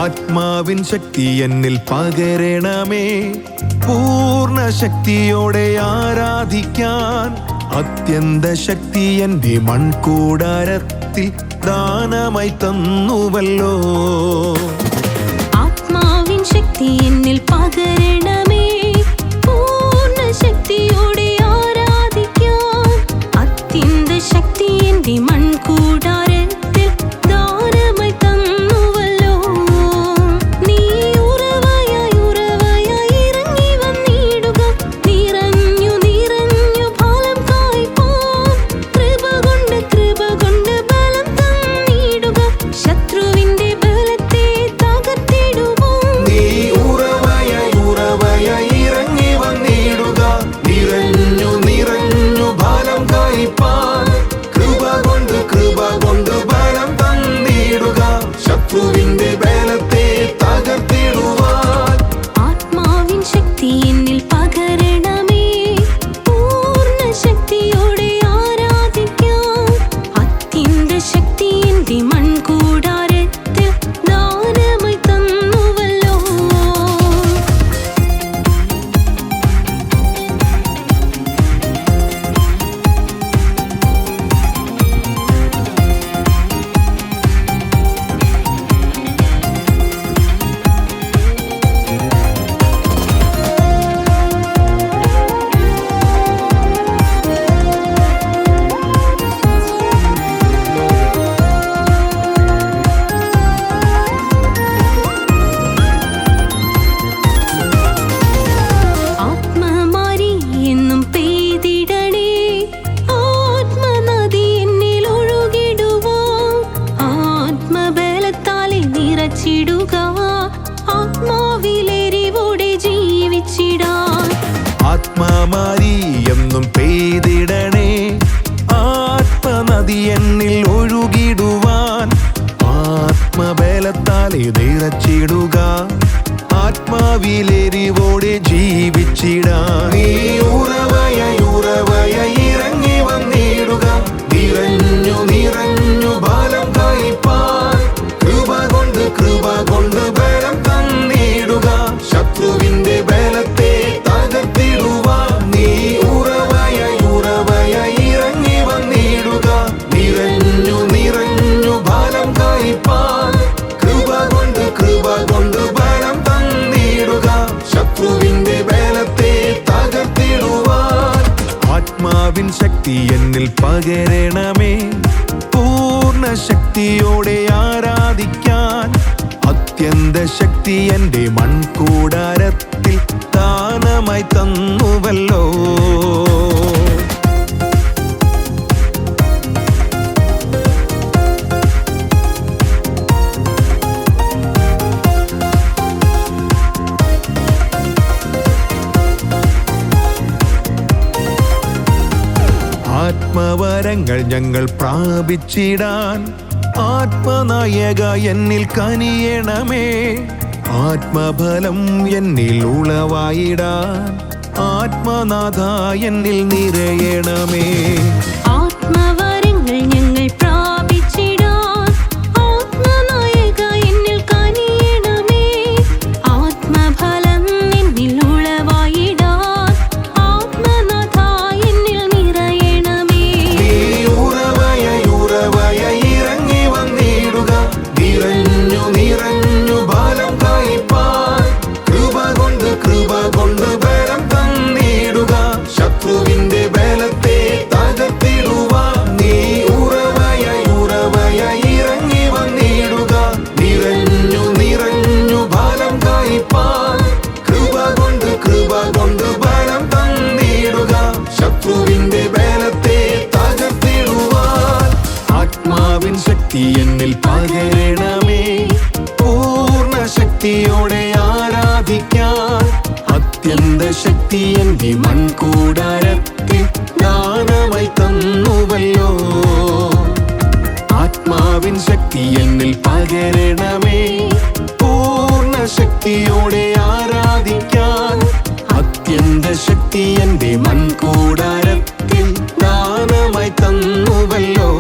ആത്മാവിൻ ശക്തി എന്നിൽ പകരണമേ, പൂർണ്ണ ശക്തിയോടെ ആരാധിക്കാൻ. അത്യന്ത ശക്തി എന്റെ മൺകൂടാരത്തിൽ ദാനമായി തന്നുവല്ലോ. ആത്മാവിൻ ശക്തി എന്നിൽ പകരണമേ, പൂർണ്ണ ശക്തിയോടെ ആരാധിക്കാൻ. അത്യന്ത ശക്തി എന്റെ മൺകൂടാരത്തിൽ ദാനമായി തന്നുവല്ലോ. നീ ഉറവയായി ഇറങ്ങി വന്നിടുക, നിറഞ്ഞു നിറഞ്ഞു ഫലം കായ്പാൻ. കൃപ കൊണ്ട് ബലം തന്നിടുക, ശത്രുവിന്റെ ബലത്തെ തകർത്തിടുവാൻ. നീ ഉറവയായി ഇറങ്ങി വന്നിടുക, നിറഞ്ഞു നിറഞ്ഞു ഫലം കായ്പാൻ. കൃപ കൊണ്ട് ബലം തന്നിടുക, ശത്രുവിന്റെ ബലത്തെ തകർത്തിടുവാൻ. ആത്മാവിൻ ശക്തി എന്നിൽ പകരണമേ, പൂർണ്ണ ശക്തിയോടെ ആരാധിക്കാൻ. അത്യന്ത ശക്തി എന്റെ മൺകൂടാരത്തിൽ ദാനമായി തന്നുവല്ലോ. ആത്മമാരി എന്നും പെയ്തിടണേ, ആത്മനദി എന്നിൽ ഒഴുകിടുവാൻ. ആത്മബലത്താലെ നിറച്ചിടുക, ആത്മാവിലെരിവോടെ ജീവിച്ചിടാൻ. ആത്മാമാരി എന്നും പെയ്തിടണേ, ആത്മനദി എന്നിൽ ഒഴുകിടുവാൻ. ആത്മബലത്താലെ നിറച്ചിടുക, ആത്മാവിലെരിവോടെ ജീവിച്ചിടാൻ. നീ ഉറവയായി ഇറങ്ങി വന്നിടുക, നിറഞ്ഞു നിറഞ്ഞു ഫലം കായ്പാൻ. കൃപ കൊണ്ട് ബലം തന്നിടുക, ശത്രുവിന്റെ ബലത്തെ തകർത്തിടുവാൻ. നീ ഉറവയായി ഇറങ്ങി വന്നിടുക, നിറഞ്ഞു നിറഞ്ഞു ഫലം കായ്പാൻ. കൃപ കൊണ്ട് ബലം തന്നിടുക, ശത്രുവിന്റെ ബലത്തെ തകർത്തിടുവാൻ. ആത്മാവിൻ ശക്തി എന്നിൽ പകരണമേ, പൂർണ്ണ ശക്തിയോടെ ആരാധിക്കാൻ. അത്യന്ത ശക്തി എന്റെ മൺകൂടാരത്തിൽ ദാനമായി തന്നുവല്ലോ. ആത്മവരങ്ങൾ ഞങ്ങൾ പ്രാപിച്ചിടാൻ, ആത്മനായക എന്നിൽ കനിയണമേ. ആത്മബലം എന്നിൽ ഉളവായിടാൻ, ആത്മനാഥ എന്നിൽ നിറയണമേ. ആത്മവരങ്ങൾ ഞങ്ങൾ പ്രാപിച്ചിടാൻ, ആത്മനായക എന്നിൽ കനിയണമേ. ആത്മഫലം എന്നിൽ ഉളവായിടാൻ, ആത്മനാഥ എന്നിൽ നിറയണമേ. നീ ഉറവയായി ഇറങ്ങി വന്നിടുക, നിറഞ്ഞു നിറഞ്ഞു ഫലം കായ്പാൻ. കൃപ കൊണ്ട് ബലം തന്നിടുക, ശത്രുവിന്റെ ബലത്തെ തകർത്തിടുവാൻ. നീ ഉറവയായി ഇറങ്ങി വന്നിടുക, നിറഞ്ഞു നിറഞ്ഞു ഫലം കായ്പാൻ. കൃപ കൊണ്ട് ബലം തന്നിടുക, ശത്രുവിന്റെ ബലത്തെ തകർത്തിടുവാൻ. ആത്മാവിൻ ശക്തി എന്നിൽ പകരണമേ, ശക്തി എന്റെ മൺകൂടാരത്തിൽ ദാനമായി തന്നുവല്ലോ. ആത്മാവിൻ ശക്തി എന്നിൽ പകരണമേ, പൂർണ്ണ ശക്തിയോടെ ആരാധിക്കാൻ. അത്യന്ത ശക്തി എന്റെ മൺകൂടാരത്തിൽ ദാനമായി തന്നുവല്ലോ.